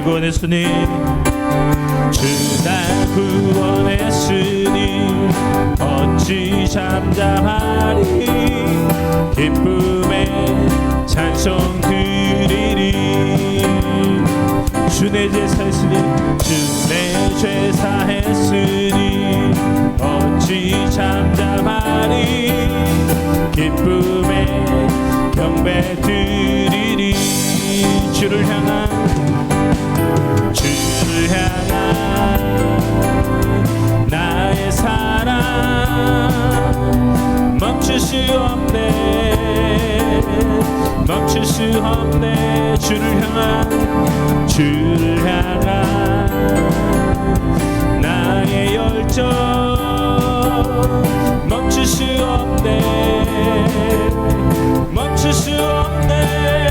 구원했으니 주 날 구원했으니 어찌 잠잠하리 기쁨에 찬송 드리리 주 내 제사 했으니 주 내 제사 했으니 어찌 잠잠하리 기쁨에 경배 드리리 주를 향한 나의 사랑 멈출 수 없네 멈출 수 없네 주를 향한 나의 열정 멈출 수 없네 멈출 수 없네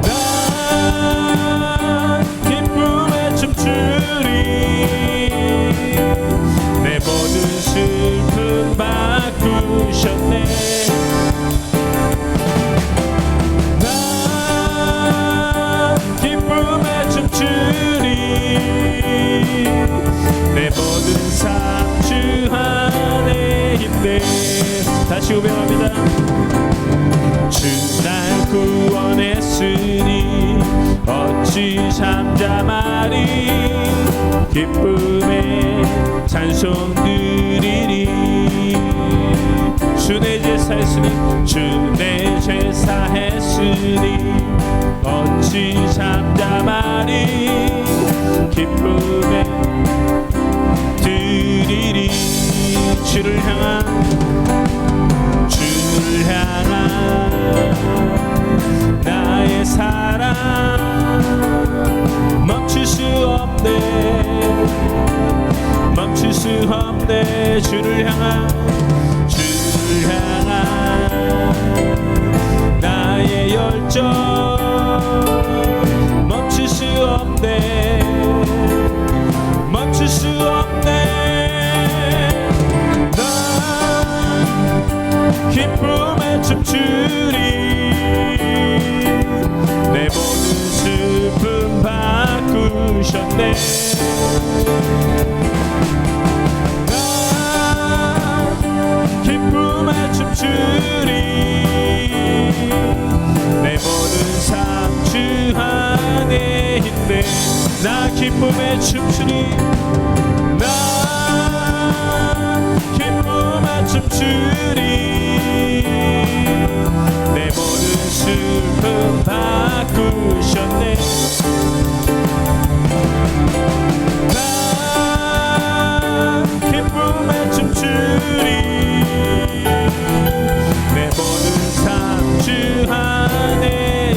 나 기쁨에 춤추리 내 모든 슬픔 바꾸셨네 나 기쁨에 춤추리 내 모든 삶 주 안에 있네 다시 고백합니다 주 날 구원했으니 어찌 잠잠하리 기쁨에 찬송 드리리 주 내 제사 했으니 주 내 제사 했으니 어찌 잠잠하리 기쁨에 드리리 주를 향한 나의 사랑 멈출 수 없네 멈출 수 없네 주를 향한 나의 열정 멈출 수 없네 멈출 수 없네 나 기쁨에 춤추리 내 모든 슬픔 바꾸셨네 나 기쁨에 춤추리 내 모든 삶 주 안에 있네 나 기쁨에 춤추리 나 기쁨에 춤추리 내 모든 슬픔 바꾸셨네 나 기쁨에 춤추리 내 모든 삶 주 안에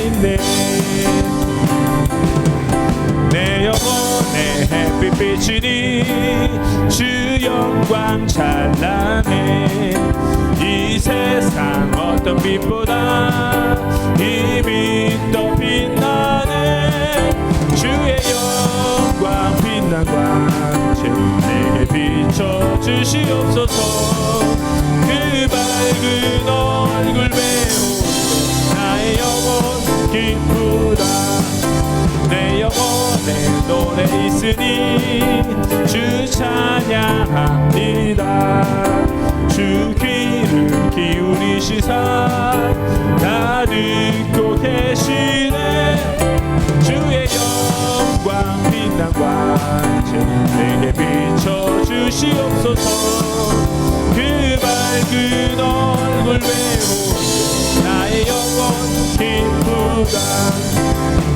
있네 내 영혼의 햇빛이니 주 영광 찬란해 이 세상 어떤 빛보다 이 빛 더 빛나네 주의 영광 빛난 광채 내게 비춰주시옵소서 그 밝은 얼굴 배우고 나의 영혼 기쁘다 내 영혼에 노래 있으니 주 찬양합니다 주 귀를 기울이시사 다 듣고 계시네 주의 영광 빛난 광채 내게 비춰주시옵소서 그 밝은 얼굴 배우고 나의 영혼 기쁘다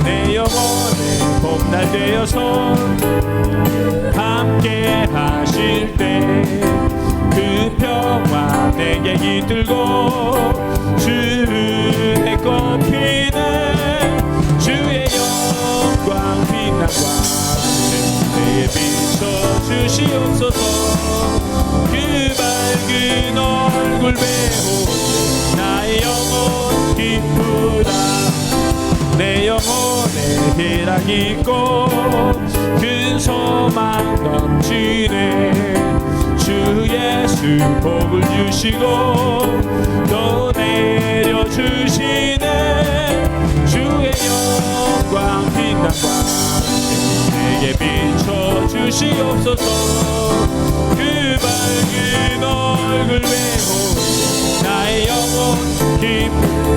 내 영혼에 봄날 되어서 함께 하실 때 그 평화 내게 깃들고 주의 꽃피는 주의 영광 빛난 광채 내게 비춰주시옵소서 그 밝은 얼굴 배우 나의 영혼 기쁘다 내 영혼에 희락 있고 큰 소망 넘치네 주 예수 복을 주시고 또 내려주시네 주의 영광 빛난 광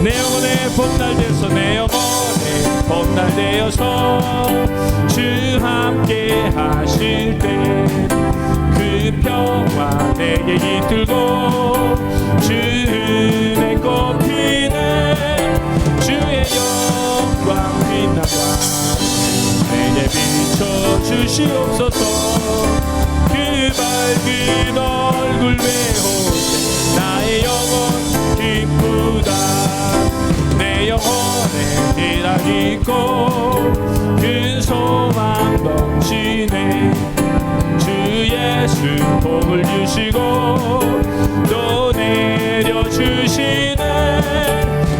내 영혼에 봄날되어서 내 영혼에 봄날되어서 주 함께 하실 때 그 평화 내게 깃들고 주 은혜 꽃피네 주의 영광 빛나가 내게 비춰주시옵소서 그 밝은 얼굴 배우네 나의 영혼 기쁘다 내 영혼에 희락이 있고 큰 소망 넘치네 주 예수 복을 주시고 또 내려주시네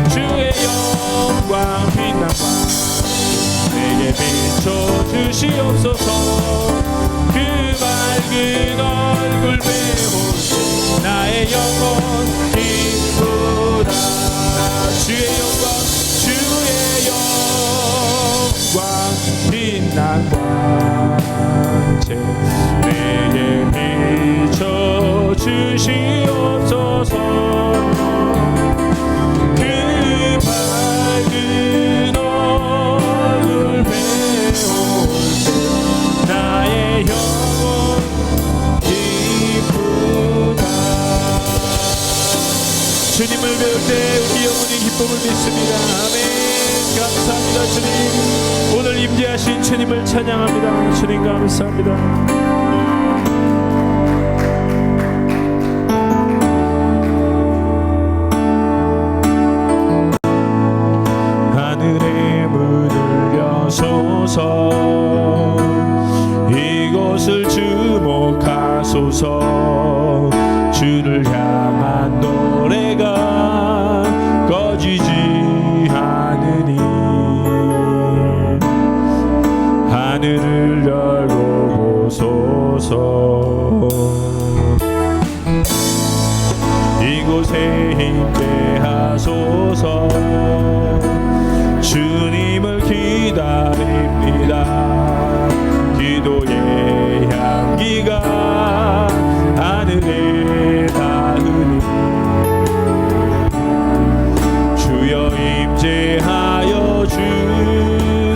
주의 영광 빛나가 내게 비춰주시옵소서 그 밝은 얼굴 배우네 나의 영혼 기쁘다 주의 영광 빛난 광채 내게 비춰주시옵소서 그 밝은 얼굴 배울 때 나의 영혼 기쁘다 주님을 배울 때 우리 영혼이 기쁨을 믿습니다. 아멘. 감사합니다. 주님 오늘 임재하신 주님을 찬양합니다. 주님 감사합니다. 이곳을 주목하소서 주를 향한 노래가 꺼지지 않으니 하늘을 열고 보소서 이곳에 임재하소서 주님을 기다립니다. 기도의 향기가 하늘에 닿으니 주여 임재하여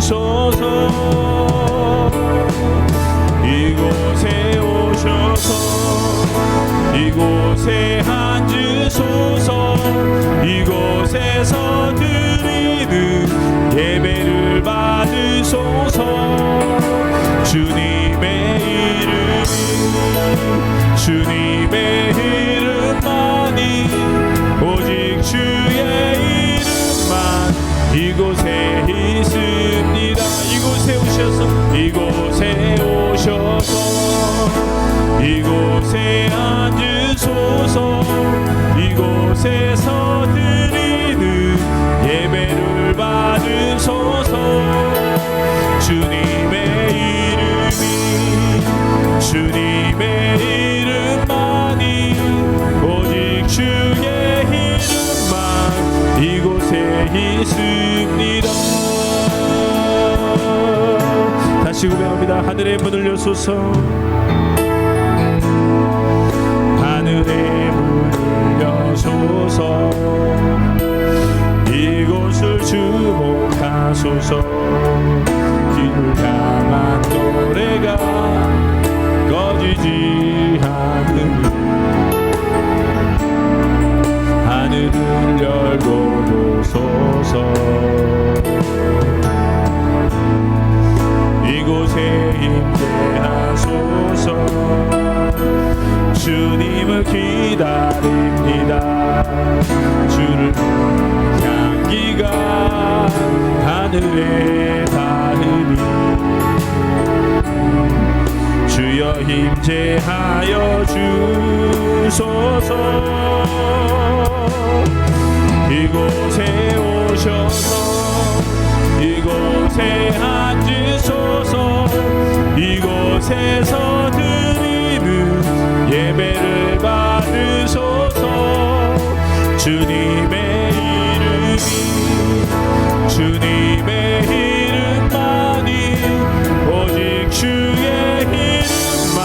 주소서 이곳에 오셔서 이곳에 앉으소서 이곳에서 드리는 예배를 받으소서 주님의 이름만이 오직 주의 이름만 이곳에 있습니다. 이곳에 오셔서 이곳에 앉으소서 이곳에서 드리는 예배를 받으소서 주님의 이름만이 오직 주의 이름만 이곳에 있습니다. 다시 고백합니다. 하늘의 문을 여소서 하늘의 문을 여소서 이곳을 주목하소서 길을 향한 노래가 꺼지지 않으니 하늘을 열고 보소서 이곳에 임재하소서 주님을 기다립니다. 주를 향기가 하늘에 닿으니 주여 임재하여 주소서 이곳에 오셔서 이곳에 앉으소서 이곳에서 드리는 예배를 받으소서 주님의 이름만이 오직 주의 이름만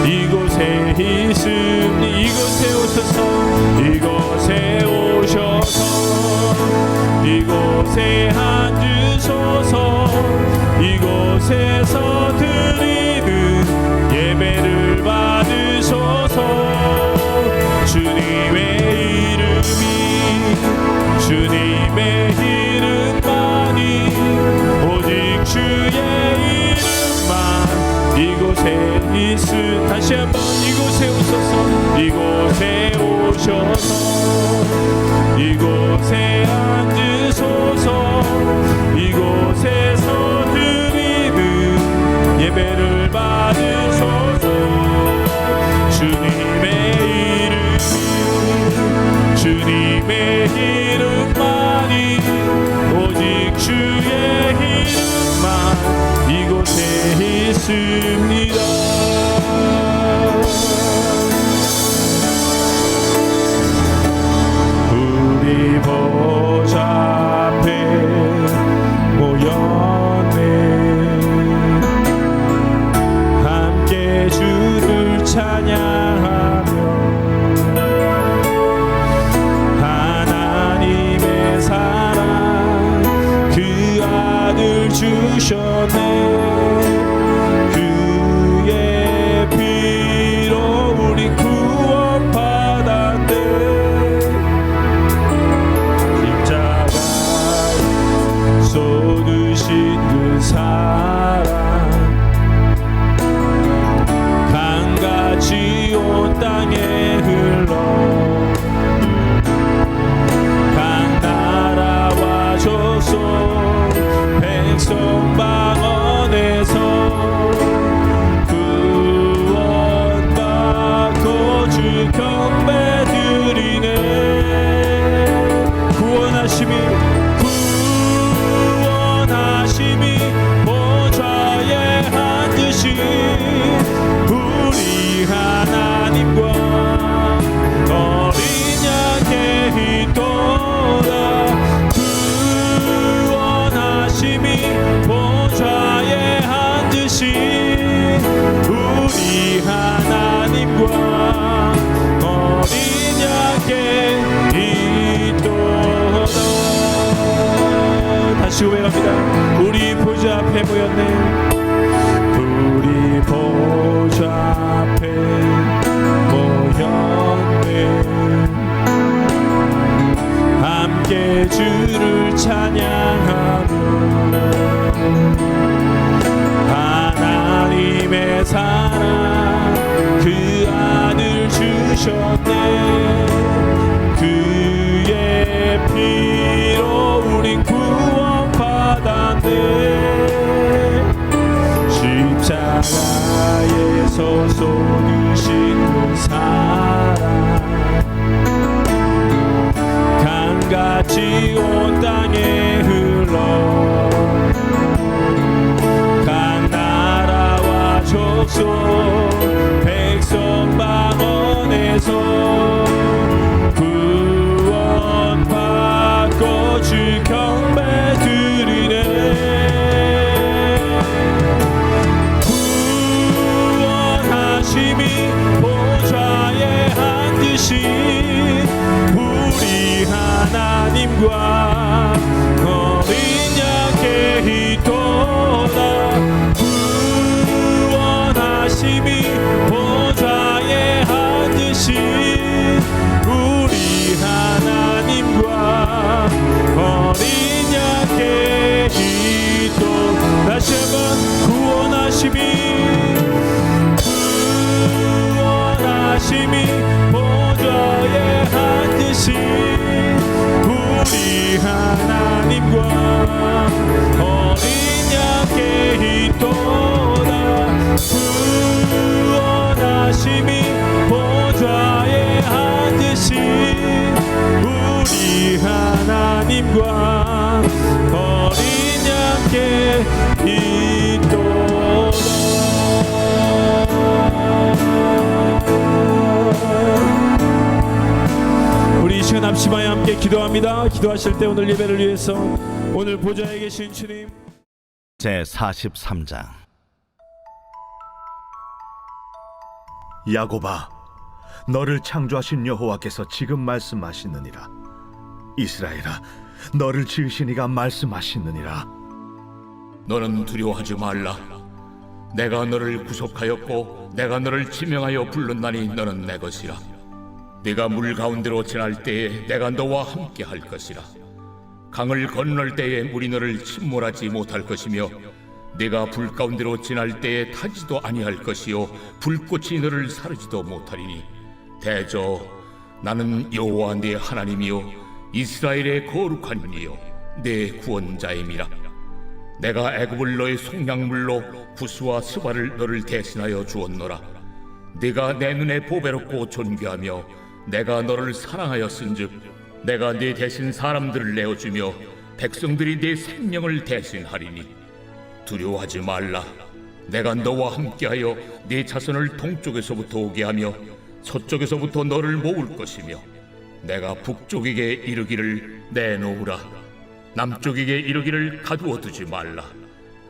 이곳에 있으니 이곳에 오셔서 이곳에 앉으소서. 이곳에서 드리는 예배를 받으소서. 주님의 이름만이 오직 주의 이름만 이곳에 다시 한번 이곳에 오셔서 이곳에 오셔서 이곳에 앉으소서. 이곳에서 드리는 예배를 받으소서. 주님의 이름만이 오직 주의 이름만 이곳에 있습니다. 우리 보좌 앞에 모였네. 함께 주를 찬양하며 하나님의 사랑 그 아들 주셨네. 그의 피로 우리 구원받았네. 십자가에 쏟으신 그 사랑 강같이 온 땅에 흘러 각 나라와 족속 백성 방언에서 구원받고 주 경배 드리네. 구원하심이 보좌에 앉으신 우리 하나님과 어린 양의 있도다. 구원하심이 보좌에 앉으신 우리 하나님과 어린 양의 있도다. 다시 고백합니다. 우리 보좌 앞에 모였네. 우리 보좌 앞에 모였네. 함께 주를 찬양하며 하나님의 사랑 그 아들 주셨네. 그의 피로 우린 구원받았네. 십자가에서 쏟으신 그 사랑 강같이 온 땅에 흘러 각 나라와 족속 백성 방언에서 구원받고 주 경배 드리네. 구원하심이 보좌에 앉으신 우리 하나님과 어린 양의 있도다. 구원하심이 보좌에 앉으신 우리 하나님과 어린 양의 있도다. 다시 한번 구원하심이 보좌에 앉으신 우리 하나님과 어린 양의 있도다. 구원하심이 보좌에 앉으신 우리 하나님과 어린 양의 있도다. 우리 이 시간 합심하여 함께 기도합니다. 기도하실 때 오늘 예배를 위해서 오늘 보좌에 계신 주님. 제43장. 야곱아, 너를 창조하신 여호와께서 지금 말씀하시느니라. 이스라엘아, 너를 지으신 이가 말씀하시느니라. 너는 두려워하지 말라. 내가 너를 구속하였고 내가 너를 지명하여 불렀나니 너는 내 것이라. 네가 물 가운데로 지날 때에 내가 너와 함께 할 것이라. 강을 건널 때에 물이 너를 침몰하지 못할 것이며 네가 불 가운데로 지날 때에 타지도 아니할 것이요 불꽃이 너를 사르지도 못하리니 대저 나는 여호와 네 하나님이요 이스라엘의 거룩한 이요 내 구원자임이라. 내가 애굽을 너의 속량물로 부스와 스바를 너를 대신하여 주었노라. 네가 내 눈에 보배롭고 존귀하며 내가 너를 사랑하였은즉 내가 네 대신 사람들을 내어주며 백성들이 네 생명을 대신하리니 두려워하지 말라. 내가 너와 함께하여 네 자손을 동쪽에서부터 오게 하며 서쪽에서부터 너를 모을 것이며 내가 북쪽에게 이르기를 내놓으라. 남쪽에게 이르기를 가두어 두지 말라.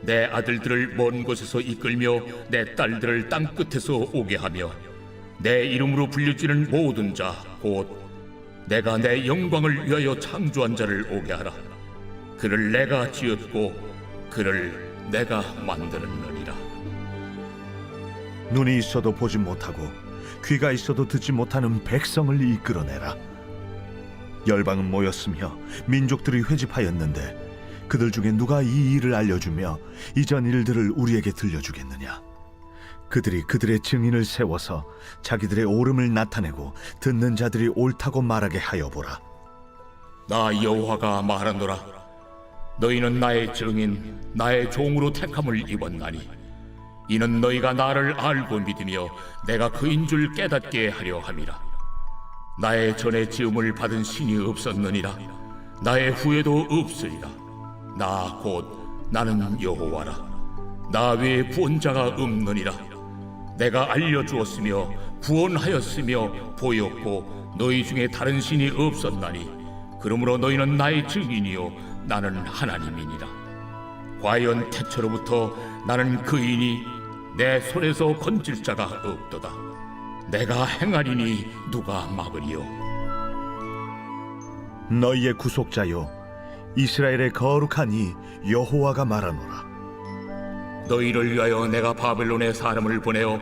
내 아들들을 먼 곳에서 이끌며 내 딸들을 땅 끝에서 오게 하며 내 이름으로 불려지는 모든 자 곧 내가 내 영광을 위하여 창조한 자를 오게 하라. 그를 내가 지었고 그를 내가 만들었느니라. 눈이 있어도 보지 못하고 귀가 있어도 듣지 못하는 백성을 이끌어내라. 열방은 모였으며 민족들이 회집하였는데 그들 중에 누가 이 일을 알려주며 이전 일들을 우리에게 들려주겠느냐? 그들이 그들의 증인을 세워서 자기들의 옳음을 나타내고 듣는 자들이 옳다고 말하게 하여 보라. 나 여호와가 말하노라. 너희는 나의 증인 나의 종으로 택함을 입었나니 이는 너희가 나를 알고 믿으며 내가 그인 줄 깨닫게 하려 함이라. 나의 전에 지음을 받은 신이 없었느니라. 나의 후에도 없으리라. 나 곧 나는 여호와라. 나 외에 구원자가 없느니라. 내가 알려주었으며 구원하였으며 보였고 너희 중에 다른 신이 없었나니 그러므로 너희는 나의 증인이요 나는 하나님이니라. 과연 태초로부터 나는 그이니 내 손에서 건질 자가 없도다. 내가 행하리니 누가 막으리요? 너희의 구속자요 이스라엘의 거룩한 이 여호와가 말하노라. 너희를 위하여 내가 바벨론에 사람을 보내어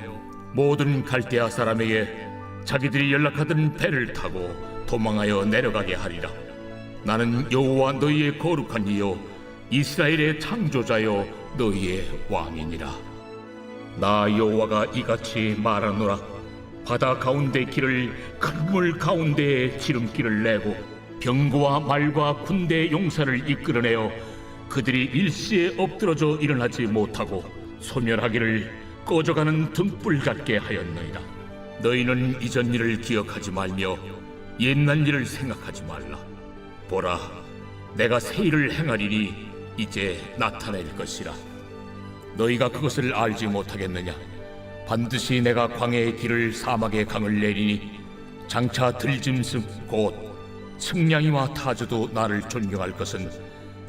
모든 갈대아 사람에게 자기들이 연락하던 배를 타고 도망하여 내려가게 하리라. 나는 여호와 너희의 거룩한 이요 이스라엘의 창조자요 너희의 왕이니라. 나 여호와가 이같이 말하노라. 바다 가운데 길을 큰 물 가운데에 지름길을 내고 병거와 말과 군대 용사를 이끌어내어 그들이 일시에 엎드러져 일어나지 못하고 소멸하기를 꺼져가는 등불 같게 하였느니라. 너희는 이전 일을 기억하지 말며 옛날 일을 생각하지 말라. 보라, 내가 새 일을 행하리니 이제 나타낼 것이라. 너희가 그것을 알지 못하겠느냐? 반드시 내가 광야의 길을 사막의 강을 내리니 장차 들짐승 곧 측량이와 타조도 나를 존경할 것은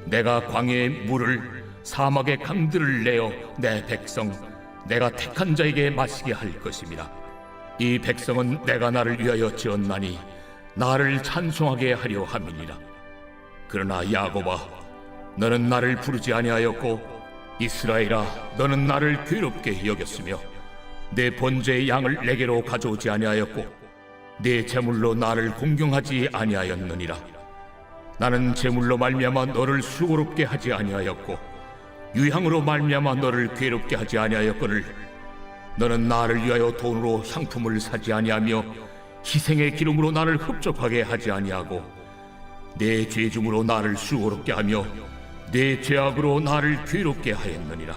내가 광야의 물을 사막의 강들을 내어 내 백성 내가 택한 자에게 마시게 할 것임이라. 이 백성은 내가 나를 위하여 지었나니 나를 찬송하게 하려 함이니라. 그러나 야곱아, 너는 나를 부르지 아니하였고 이스라엘아, 너는 나를 괴롭게 여겼으며 내 번제의 양을 내게로 가져오지 아니하였고 내 제물로 나를 공경하지 아니하였느니라. 나는 제물로 말미암아 너를 수고롭게 하지 아니하였고 유향으로 말미암아 너를 괴롭게 하지 아니하였거늘 너는 나를 위하여 돈으로 향품을 사지 아니하며 희생의 기름으로 나를 흡족하게 하지 아니하고 내 죄중으로 나를 수고롭게 하며 내 죄악으로 나를 괴롭게 하였느니라.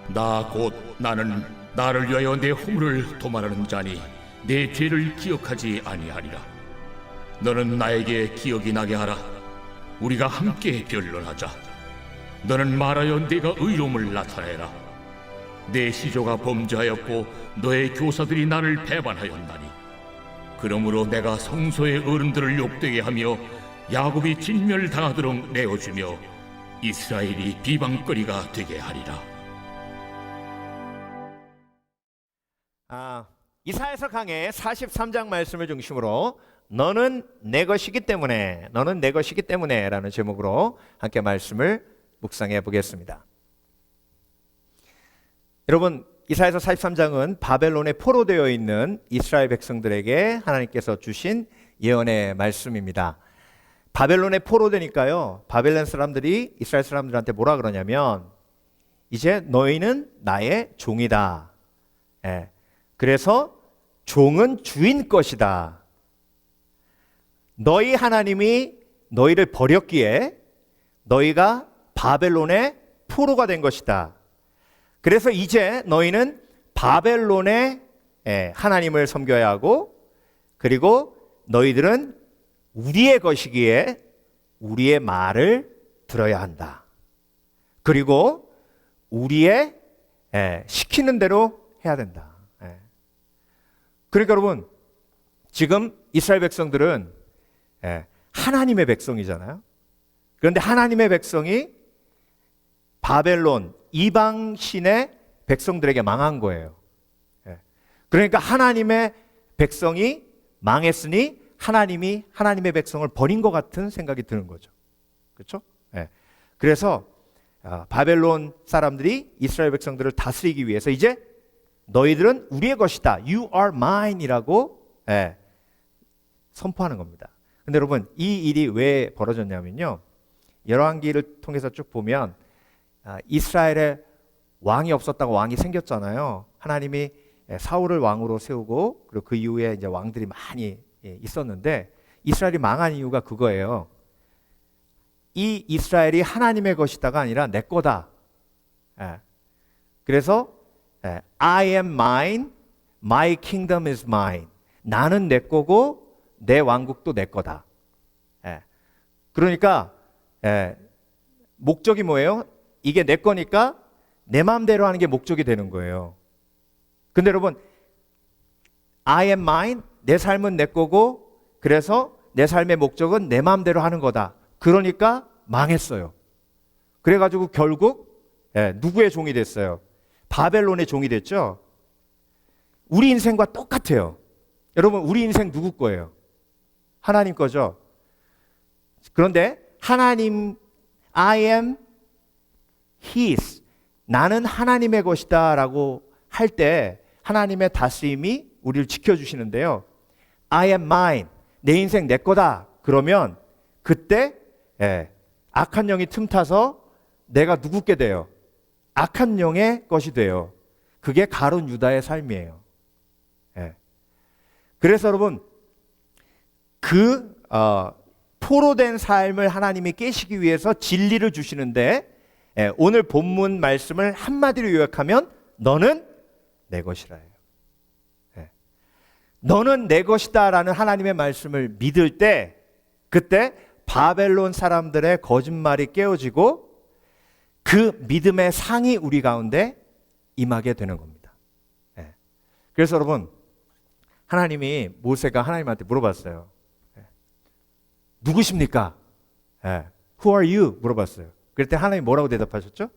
나 곧 나는 나를 위하여 내 허물을 도말하는 자니 내 죄를 기억하지 아니하리라. 너는 나에게 기억이 나게 하라. 우리가 함께 변론하자. 너는 말하여 네가 의로움을 나타내라. 내 시조가 범죄하였고 너의 교사들이 나를 배반하였나니 그러므로 내가 성소의 어른들을 욕되게 하며 야곱이 진멸당하도록 내어주며 이스라엘이 비방거리가 되게 하리라. 이사야서 강해 43장 말씀을 중심으로 너는 내 것이기 때문에, 너는 내 것이기 때문에 라는 제목으로 함께 말씀을 묵상해 보겠습니다. 여러분, 이사야서 43장은 바벨론에 포로되어 있는 이스라엘 백성들에게 하나님께서 주신 예언의 말씀입니다. 바벨론에 포로되니까요, 바벨론 사람들이 이스라엘 사람들한테 뭐라 그러냐면, 이제 너희는 나의 종이다. 그래서 종은 주인 것이다. 너희 하나님이 너희를 버렸기에 너희가 바벨론의 포로가 된 것이다. 그래서 이제 너희는 바벨론의 하나님을 섬겨야 하고, 그리고 너희들은 우리의 것이기에 우리의 말을 들어야 한다. 그리고 우리의 시키는 대로 해야 된다. 그러니까 여러분, 지금 이스라엘 백성들은 하나님의 백성이잖아요. 그런데 하나님의 백성이 바벨론 이방 신의 백성들에게 망한 거예요. 그러니까 하나님의 백성이 망했으니 하나님이 하나님의 백성을 버린 것 같은 생각이 드는 거죠. 그렇죠? 그래서 바벨론 사람들이 이스라엘 백성들을 다스리기 위해서 이제 너희들은 우리의 것이다. You are mine 이라고 선포하는 겁니다. 근데 여러분, 이 일이 왜 벌어졌냐면요, 열왕기를 통해서 쭉 보면 이스라엘에 왕이 없었다고 왕이 생겼잖아요. 하나님이 사울을 왕으로 세우고, 그리고 그 이후에 이제 왕들이 많이 있었는데, 이스라엘이 망한 이유가 그거예요. 이 이스라엘이 하나님의 것이다가 아니라 내 거다. 그래서 I am mine, my kingdom is mine. 나는 내 거고 내 왕국도 내 거다. 그러니까 목적이 뭐예요? 이게 내 거니까 내 마음대로 하는 게 목적이 되는 거예요. 근데 여러분, I am mine, 내 삶은 내 거고, 그래서 내 삶의 목적은 내 마음대로 하는 거다. 그러니까 망했어요. 그래가지고 결국 누구의 종이 됐어요? 바벨론의 종이 됐죠. 우리 인생과 똑같아요. 여러분, 우리 인생 누구 거예요? 하나님 거죠. 그런데 하나님, I am His, 나는 하나님의 것이다 라고 할 때 하나님의 다스림이 우리를 지켜주시는데요, I am mine, 내 인생 내 거다 그러면 그때 악한 영이 틈타서 내가 누구게 돼요? 악한 영의 것이 돼요. 그게 가룟 유다의 삶이에요. 그래서 여러분, 그 포로된 삶을 하나님이 깨시기 위해서 진리를 주시는데, 오늘 본문 말씀을 한마디로 요약하면 너는 내 것이라예요. 너는 내 것이다 라는 하나님의 말씀을 믿을 때, 그때 바벨론 사람들의 거짓말이 깨어지고 그 믿음의 상이 우리 가운데 임하게 되는 겁니다. 그래서 여러분, 하나님이, 모세가 하나님한테 물어봤어요. 누구십니까? Who are you? 물어봤어요. 그럴 때 하나님이 뭐라고 대답하셨죠?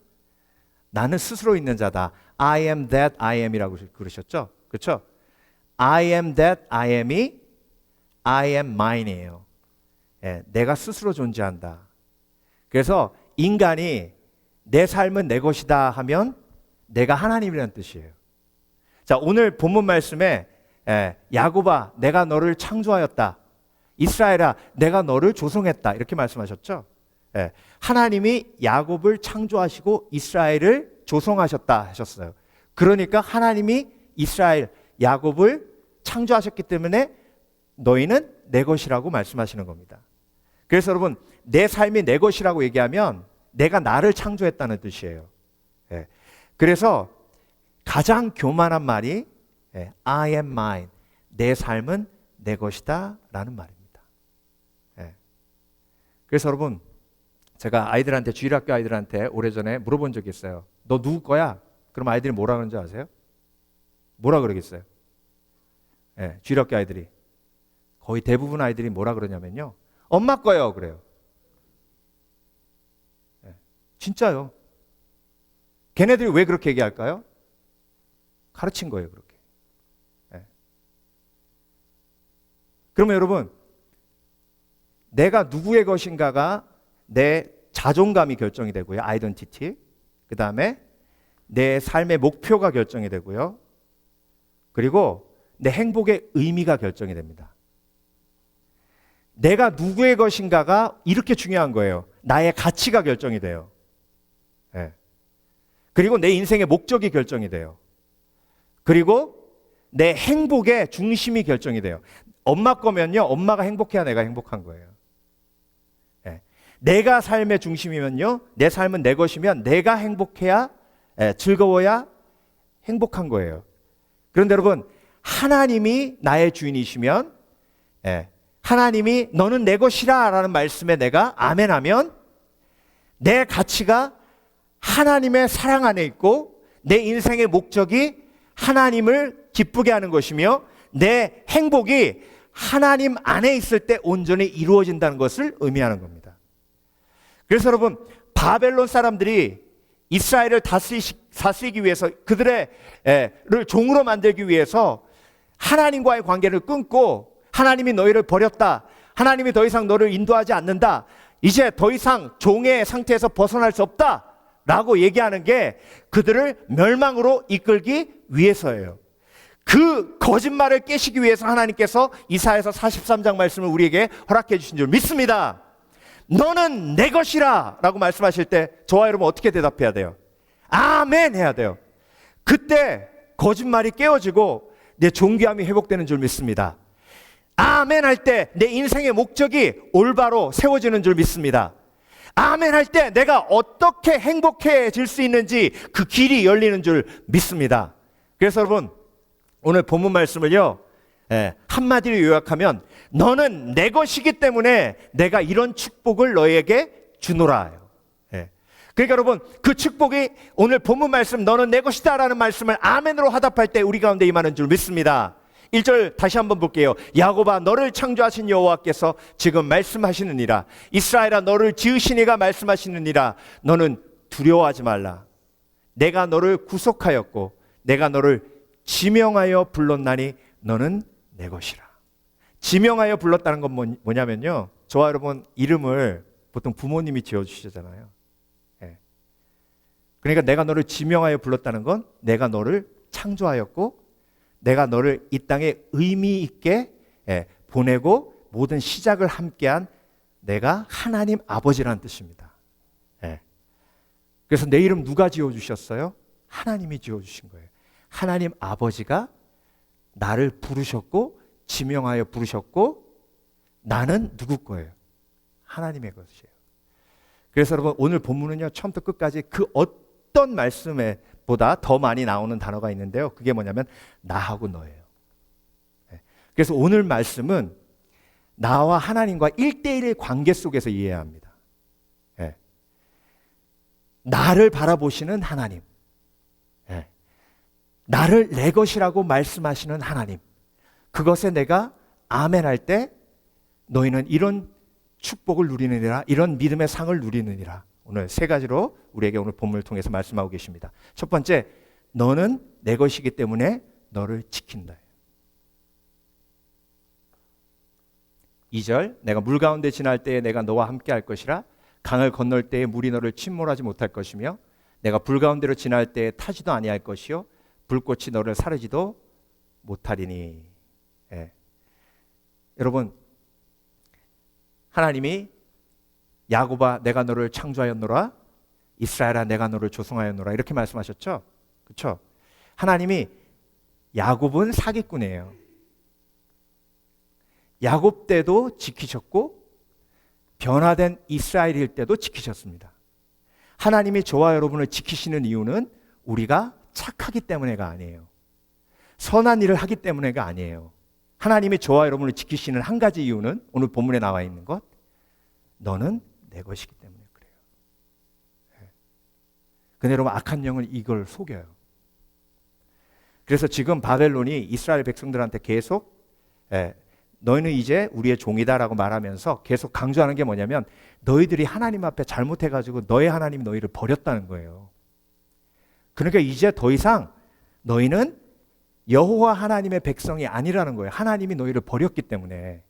나는 스스로 있는 자다. I am that I am이라고 그러셨죠? 그렇죠? I am that I am이 I am mine이에요. 내가 스스로 존재한다. 그래서 인간이 내 삶은 내 것이다 하면 내가 하나님이라는 뜻이에요. 자, 오늘 본문 말씀에 야곱아, 내가 너를 창조하였다. 이스라엘아, 내가 너를 조성했다. 이렇게 말씀하셨죠? 하나님이 야곱을 창조하시고 이스라엘을 조성하셨다 하셨어요. 그러니까 하나님이 이스라엘, 야곱을 창조하셨기 때문에 너희는 내 것이라고 말씀하시는 겁니다. 그래서 여러분, 내 삶이 내 것이라고 얘기하면 내가 나를 창조했다는 뜻이에요. 그래서 가장 교만한 말이 I am mine, 내 삶은 내 것이다 라는 말입니다. 그래서 여러분, 제가 아이들한테, 주일학교 아이들한테 오래전에 물어본 적이 있어요. 너 누구 거야? 그럼 아이들이 뭐라 그러는지 아세요? 뭐라 그러겠어요? 주일학교 아이들이, 거의 대부분 아이들이 뭐라 그러냐면요, 엄마 거요 그래요. 진짜요. 걔네들이 왜 그렇게 얘기할까요? 가르친 거예요, 그렇게. 그러면 여러분, 내가 누구의 것인가가 내 자존감이 결정이 되고요. 아이덴티티. 그 다음에 내 삶의 목표가 결정이 되고요. 그리고 내 행복의 의미가 결정이 됩니다. 내가 누구의 것인가가 이렇게 중요한 거예요. 나의 가치가 결정이 돼요. 네. 그리고 내 인생의 목적이 결정이 돼요. 그리고 내 행복의 중심이 결정이 돼요. 엄마 거면요, 엄마가 행복해야 내가 행복한 거예요. 네. 내가 삶의 중심이면요, 내 삶은 내 것이면 내가 행복해야, 즐거워야 행복한 거예요. 그런데 여러분, 하나님이 나의 주인이시면, 하나님이 너는 내 것이라 라는 말씀에 내가 아멘하면 내 가치가 하나님의 사랑 안에 있고 내 인생의 목적이 하나님을 기쁘게 하는 것이며 내 행복이 하나님 안에 있을 때 온전히 이루어진다는 것을 의미하는 겁니다. 그래서 여러분, 바벨론 사람들이 이스라엘을 다스리기 위해서 그들의 를 종으로 만들기 위해서 하나님과의 관계를 끊고 하나님이 너희를 버렸다. 하나님이 더 이상 너를 인도하지 않는다. 이제 더 이상 종의 상태에서 벗어날 수 없다. 라고 얘기하는 게 그들을 멸망으로 이끌기 위해서예요. 그 거짓말을 깨시기 위해서 하나님께서 이사야서 43장 말씀을 우리에게 허락해 주신 줄 믿습니다. 너는 내 것이라 라고 말씀하실 때 저와 여러분 어떻게 대답해야 돼요? 아멘 해야 돼요. 그때 거짓말이 깨어지고 내 존귀함이 회복되는 줄 믿습니다. 아멘 할 때 내 인생의 목적이 올바로 세워지는 줄 믿습니다. 아멘 할 때 내가 어떻게 행복해질 수 있는지 그 길이 열리는 줄 믿습니다. 그래서 여러분, 오늘 본문 말씀을요, 한마디로 요약하면 너는 내 것이기 때문에 내가 이런 축복을 너에게 주노라. 그러니까 여러분, 그 축복이 오늘 본문 말씀 너는 내 것이다 라는 말씀을 아멘으로 화답할 때 우리 가운데 임하는 줄 믿습니다. 1절 다시 한번 볼게요. 야곱아, 너를 창조하신 여호와께서 지금 말씀하시느니라. 이스라엘아, 너를 지으신 이가 말씀하시느니라. 너는 두려워하지 말라. 내가 너를 구속하였고 내가 너를 지명하여 불렀나니 너는 내 것이라. 지명하여 불렀다는 건 뭐냐면요, 저와 여러분 이름을 보통 부모님이 지어주시잖아요. 그러니까 내가 너를 지명하여 불렀다는 건 내가 너를 창조하였고 내가 너를 이 땅에 의미 있게 보내고 모든 시작을 함께한 내가 하나님 아버지라는 뜻입니다. 그래서 내 이름 누가 지어주셨어요? 하나님이 지어주신 거예요. 하나님 아버지가 나를 부르셨고 지명하여 부르셨고 나는 누구 거예요? 하나님의 것이에요. 그래서 여러분, 오늘 본문은요, 처음부터 끝까지 그 어떤 말씀에 보다 더 많이 나오는 단어가 있는데요, 그게 뭐냐면 나하고 너예요. 그래서 오늘 말씀은 나와 하나님과 1대1의 관계 속에서 이해해야 합니다. 나를 바라보시는 하나님, 나를 내 것이라고 말씀하시는 하나님, 그것에 내가 아멘 할 때 너희는 이런 축복을 누리느니라, 이런 믿음의 상을 누리느니라. 오늘 세 가지로 우리에게 오늘 본문을 통해서 말씀하고 계십니다. 첫 번째, 너는 내 것이기 때문에 너를 지킨다. 2절, 내가 물 가운데 지날 때에 내가 너와 함께 할 것이라. 강을 건널 때에 물이 너를 침몰하지 못할 것이며 내가 불 가운데로 지날 때에 타지도 아니할 것이요 불꽃이 너를 사르지도 못하리니. 여러분, 하나님이 야곱아, 내가 너를 창조하였노라. 이스라엘아, 내가 너를 조성하였노라. 이렇게 말씀하셨죠? 그렇죠? 하나님이 야곱은 사기꾼이에요. 야곱 때도 지키셨고 변화된 이스라엘일 때도 지키셨습니다. 하나님이 저와 여러분을 지키시는 이유는 우리가 착하기 때문에가 아니에요. 선한 일을 하기 때문에가 아니에요. 하나님이 저와 여러분을 지키시는 한 가지 이유는 오늘 본문에 나와 있는 것, 너는 내 것이기 때문에 그래요. 근데 여러분, 악한 영은 이걸 속여요. 그래서 지금 바벨론이 이스라엘 백성들한테 계속 너희는 이제 우리의 종이다라고 말하면서 계속 강조하는 게 뭐냐면 너희들이 하나님 앞에 잘못해가지고 너의 하나님이 너희를 버렸다는 거예요. 그러니까 이제 더 이상 너희는 여호와 하나님의 백성이 아니라는 거예요. 하나님이 너희를 버렸기 때문에.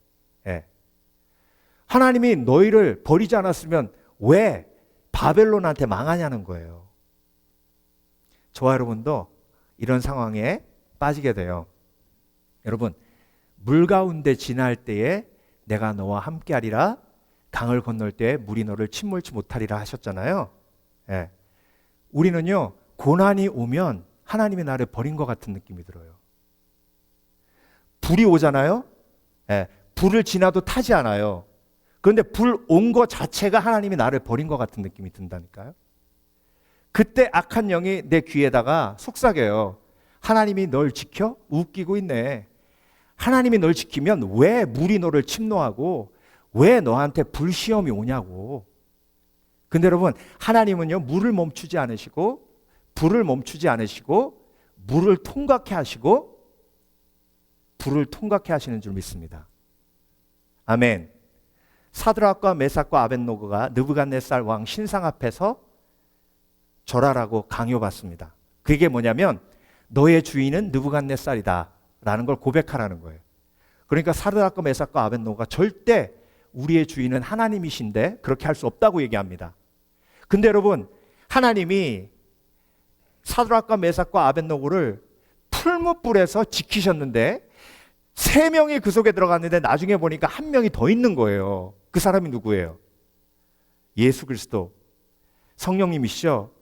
하나님이 너희를 버리지 않았으면 왜 바벨론한테 망하냐는 거예요. 저와 여러분도 이런 상황에 빠지게 돼요. 여러분, 물 가운데 지날 때에 내가 너와 함께하리라, 강을 건널 때에 물이 너를 침몰치 못하리라 하셨잖아요. 예. 우리는요, 고난이 오면 하나님이 나를 버린 것 같은 느낌이 들어요. 불이 오잖아요. 예. 불을 지나도 타지 않아요. 그런데 불 온 것 자체가 하나님이 나를 버린 것 같은 느낌이 든다니까요. 그때 악한 영이 내 귀에다가 속삭여요. 하나님이 널 지켜? 웃기고 있네. 하나님이 널 지키면 왜 물이 너를 침노하고 왜 너한테 불시험이 오냐고. 근데 여러분, 하나님은요, 물을 멈추지 않으시고 불을 멈추지 않으시고 물을 통과케 하시고 불을 통과케 하시는 줄 믿습니다. 아멘. 사드락과 메삭과 아벳노고가 느부갓네살 왕 신상 앞에서 절하라고 강요받습니다. 그게 뭐냐면 너의 주인은 느부갓네살이다 라는 걸 고백하라는 거예요. 그러니까 사드락과 메삭과 아벳노고가 절대 우리의 주인은 하나님이신데 그렇게 할 수 없다고 얘기합니다. 근데 여러분, 하나님이 사드락과 메삭과 아벳노고를 풀무불에서 지키셨는데 3명이 그 속에 들어갔는데 나중에 보니까 1명이 더 있는 거예요. 그 사람이 누구예요? 예수 그리스도 성령님이시죠.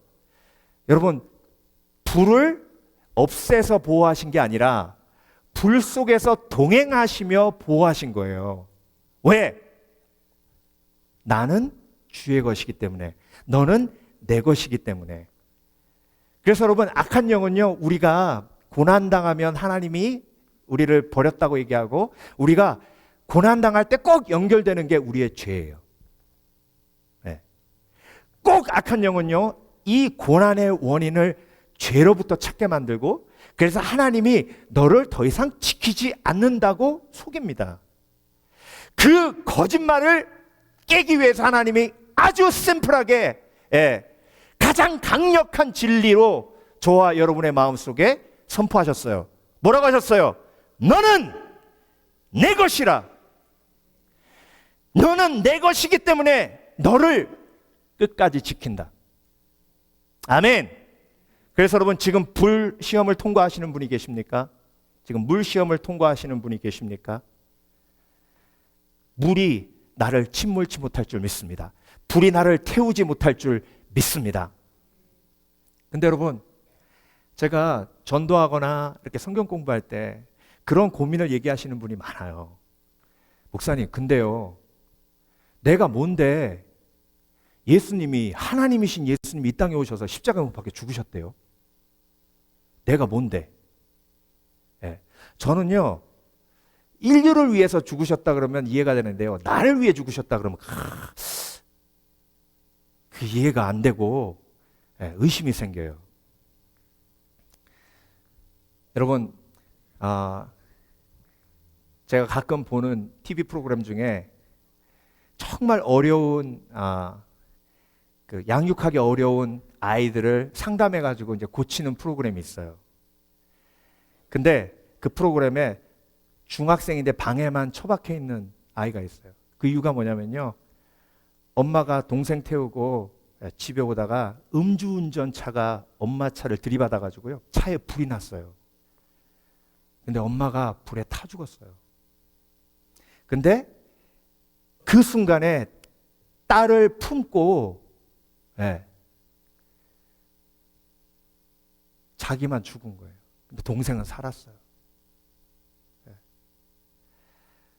여러분, 불을 없애서 보호하신 게 아니라 불 속에서 동행하시며 보호하신 거예요. 왜? 나는 주의 것이기 때문에, 너는 내 것이기 때문에. 그래서 여러분, 악한 영은요, 우리가 고난당하면 하나님이 우리를 버렸다고 얘기하고 우리가 고난당할 때 꼭 연결되는 게 우리의 죄예요. 네. 꼭 악한 영은요, 이 고난의 원인을 죄로부터 찾게 만들고 그래서 하나님이 너를 더 이상 지키지 않는다고 속입니다. 그 거짓말을 깨기 위해서 하나님이 아주 심플하게 가장 강력한 진리로 저와 여러분의 마음속에 선포하셨어요. 뭐라고 하셨어요? 너는 내 것이라. 너는 내 것이기 때문에 너를 끝까지 지킨다. 아멘. 그래서 여러분, 지금 불 시험을 통과하시는 분이 계십니까? 지금 물 시험을 통과하시는 분이 계십니까? 물이 나를 침몰치 못할 줄 믿습니다. 불이 나를 태우지 못할 줄 믿습니다. 근데 여러분, 제가 전도하거나 이렇게 성경 공부할 때 그런 고민을 얘기하시는 분이 많아요. 목사님, 근데요, 내가 뭔데 예수님이, 하나님이신 예수님이 이 땅에 오셔서 십자가 못 박혀 죽으셨대요. 내가 뭔데? 저는요, 인류를 위해서 죽으셨다 그러면 이해가 되는데요, 나를 위해 죽으셨다 그러면 그 이해가 안 되고 의심이 생겨요. 여러분, 제가 가끔 보는 TV 프로그램 중에 정말 어려운 그 양육하기 어려운 아이들을 상담해가지고 이제 고치는 프로그램이 있어요. 근데 그 프로그램에 중학생인데 방에만 처박혀 있는 아이가 있어요. 그 이유가 뭐냐면요, 엄마가 동생 태우고 집에 오다가 음주운전 차가 엄마 차를 들이받아가지고요, 차에 불이 났어요. 근데 엄마가 불에 타 죽었어요. 근데 그 순간에 딸을 품고 자기만 죽은 거예요. 근데 동생은 살았어요.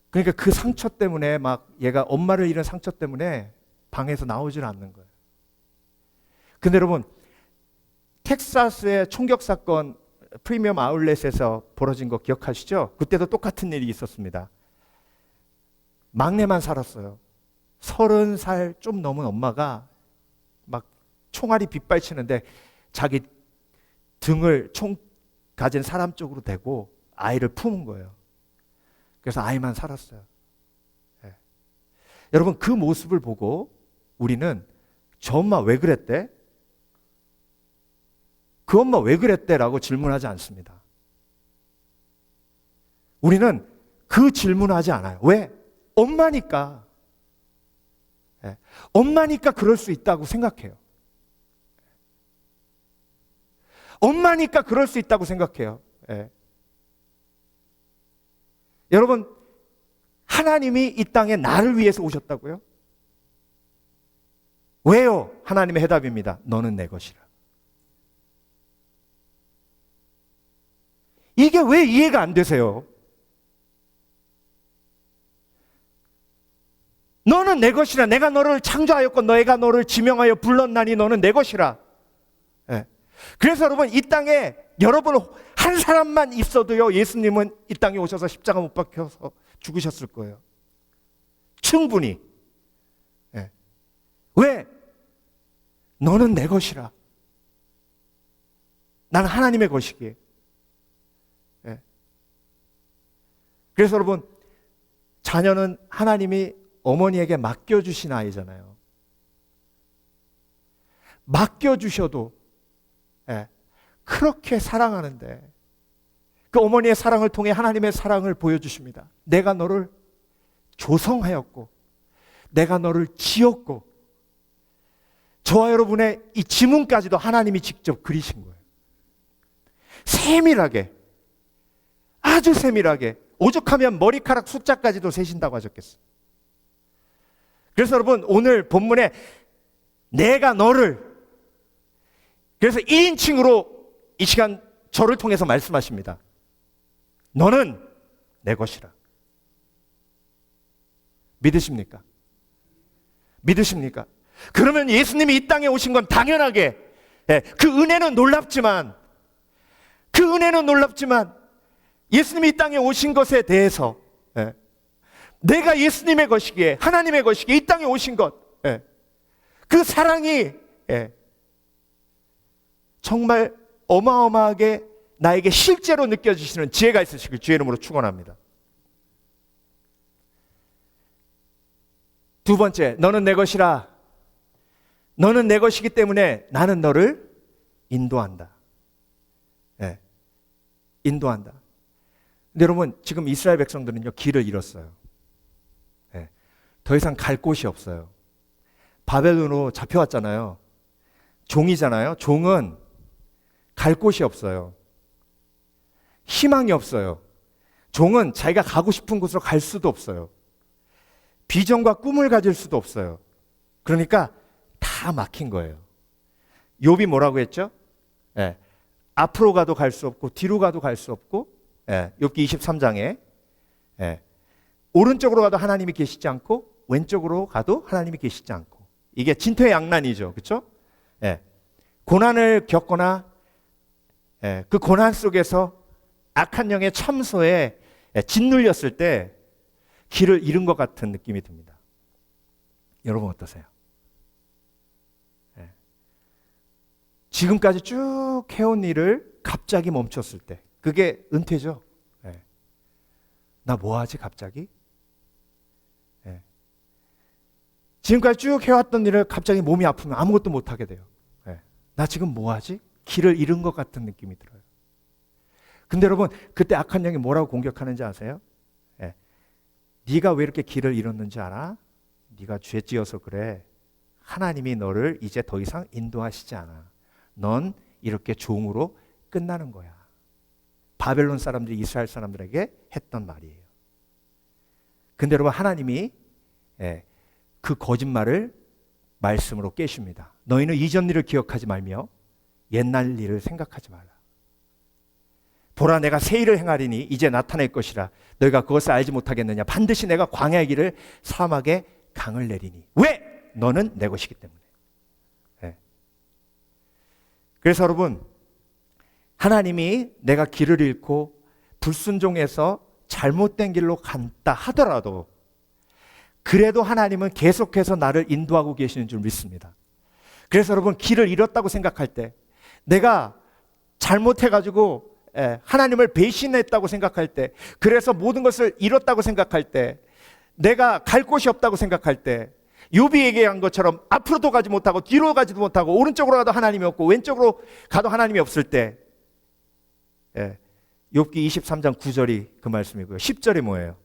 그러니까 그 상처 때문에 막 얘가 엄마를 잃은 상처 때문에 방에서 나오질 않는 거예요. 근데 여러분, 텍사스의 총격 사건 프리미엄 아울렛에서 벌어진 거 기억하시죠? 그때도 똑같은 일이 있었습니다. 막내만 살았어요. 30살 좀 넘은 엄마가 막 총알이 빗발치는데 자기 등을 총 가진 사람 쪽으로 대고 아이를 품은 거예요. 그래서 아이만 살았어요. 여러분, 그 모습을 보고 우리는 저 엄마 왜 그랬대? 그 엄마 왜 그랬대? 라고 질문하지 않습니다. 우리는 그 질문하지 않아요. 왜? 엄마니까. 예. 엄마니까 그럴 수 있다고 생각해요. 엄마니까 그럴 수 있다고 생각해요. 예. 여러분, 하나님이 이 땅에 나를 위해서 오셨다고요? 왜요? 하나님의 해답입니다. 너는 내 것이라. 이게 왜 이해가 안 되세요? 너는 내 것이라. 내가 너를 창조하였고 너희가 너를 지명하여 불렀나니 너는 내 것이라. 예. 그래서 여러분, 이 땅에 여러분 한 사람만 있어도요, 예수님은 이 땅에 오셔서 십자가 못 박혀서 죽으셨을 거예요. 충분히. 예. 왜? 너는 내 것이라. 나는 하나님의 것이기에. 예. 그래서 여러분, 자녀는 하나님이 어머니에게 맡겨주신 아이잖아요. 맡겨주셔도 예, 그렇게 사랑하는데 그 어머니의 사랑을 통해 하나님의 사랑을 보여주십니다. 내가 너를 조성하였고 내가 너를 지었고, 저와 여러분의 이 지문까지도 하나님이 직접 그리신 거예요. 세밀하게, 아주 세밀하게, 오죽하면 머리카락 숫자까지도 세신다고 하셨겠어요. 그래서 여러분, 오늘 본문에 내가 너를, 그래서 1인칭으로 이 시간 저를 통해서 말씀하십니다. 너는 내 것이라. 믿으십니까? 믿으십니까? 그러면 예수님이 이 땅에 오신 건 당연하게, 그 은혜는 놀랍지만 예수님이 이 땅에 오신 것에 대해서 내가 예수님의 것이기에, 하나님의 것이기에 이 땅에 오신 것, 그 사랑이 정말 어마어마하게 나에게 실제로 느껴지시는 지혜가 있으시길 주의 이름으로 축원합니다. 두 번째, 너는 내 것이라. 너는 내 것이기 때문에 나는 너를 인도한다. 인도한다. 근데 여러분, 지금 이스라엘 백성들은요, 길을 잃었어요. 더 이상 갈 곳이 없어요. 바벨론으로 잡혀왔잖아요. 종이잖아요. 종은 갈 곳이 없어요. 희망이 없어요. 종은 자기가 가고 싶은 곳으로 갈 수도 없어요. 비전과 꿈을 가질 수도 없어요. 그러니까 다 막힌 거예요. 욥이 뭐라고 했죠? 앞으로 가도 갈 수 없고 뒤로 가도 갈 수 없고, 욥기 23장에 오른쪽으로 가도 하나님이 계시지 않고 왼쪽으로 가도 하나님이 계시지 않고, 이게 진퇴양난이죠. 그렇죠? 고난을 겪거나 그 고난 속에서 악한 영의 참소에 짓눌렸을 때 길을 잃은 것 같은 느낌이 듭니다. 여러분 어떠세요? 지금까지 쭉 해온 일을 갑자기 멈췄을 때, 그게 은퇴죠. 나 뭐하지 갑자기? 지금까지 쭉 해왔던 일을 갑자기 몸이 아프면 아무것도 못하게 돼요. 나 지금 뭐하지? 길을 잃은 것 같은 느낌이 들어요. 근데 여러분, 그때 악한 영이 뭐라고 공격하는지 아세요? 네가 왜 이렇게 길을 잃었는지 알아? 네가 죄 지어서 그래. 하나님이 너를 이제 더 이상 인도하시지 않아. 넌 이렇게 종으로 끝나는 거야. 바벨론 사람들이 이스라엘 사람들에게 했던 말이에요. 근데 여러분, 하나님이 그 거짓말을 말씀으로 깨십니다. 너희는 이전 일을 기억하지 말며 옛날 일을 생각하지 말라. 보라, 내가 새 일을 행하리니 이제 나타낼 것이라. 너희가 그것을 알지 못하겠느냐? 반드시 내가 광야의 길을 사막에 강을 내리니. 왜? 너는 내 것이기 때문에. 그래서 여러분, 하나님이 내가 길을 잃고 불순종해서 잘못된 길로 간다 하더라도, 그래도 하나님은 계속해서 나를 인도하고 계시는 줄 믿습니다. 그래서 여러분, 길을 잃었다고 생각할 때, 내가 잘못해가지고 하나님을 배신했다고 생각할 때, 그래서 모든 것을 잃었다고 생각할 때, 내가 갈 곳이 없다고 생각할 때, 욥이 얘기한 것처럼 앞으로도 가지 못하고 뒤로 가지도 못하고 오른쪽으로 가도 하나님이 없고 왼쪽으로 가도 하나님이 없을 때, 욥기 23장 9절이 그 말씀이고요. 10절이 뭐예요?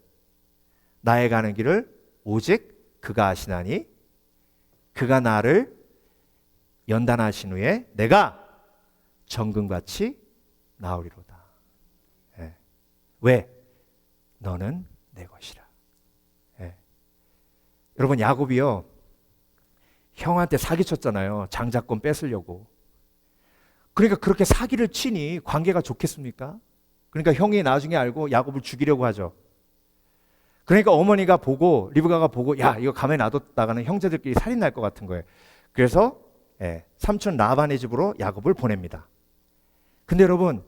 나의 가는 길을 오직 그가 아시나니 그가 나를 연단하신 후에 내가 정금같이 나오리로다. 예. 왜? 너는 내 것이라. 예. 여러분, 야곱이요, 형한테 사기쳤잖아요. 장자권 뺏으려고. 그러니까 그렇게 사기를 치니 관계가 좋겠습니까? 그러니까 형이 나중에 알고 야곱을 죽이려고 하죠. 그러니까 어머니가 보고, 리브가가 보고, 야, 이거 가만히 놔뒀다가는 형제들끼리 살인 날 것 같은 거예요. 그래서 삼촌 라반의 집으로 야곱을 보냅니다. 근데 여러분,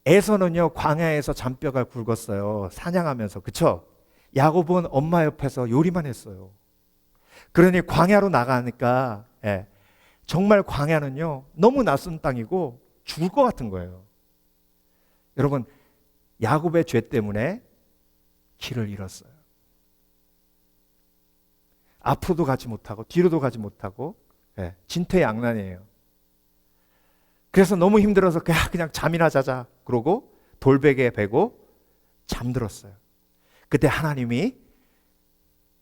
에서는요, 광야에서 잔뼈가 굵었어요. 사냥하면서. 그쵸? 야곱은 엄마 옆에서 요리만 했어요. 그러니 광야로 나가니까 정말 광야는요, 너무 낯선 땅이고 죽을 것 같은 거예요. 여러분, 야곱의 죄 때문에 길을 잃었어요. 앞으로도 가지 못하고 뒤로도 가지 못하고 진퇴양난이에요. 그래서 너무 힘들어서 그냥 잠이나 자자 그러고 돌베개에 베고 잠들었어요. 그때 하나님이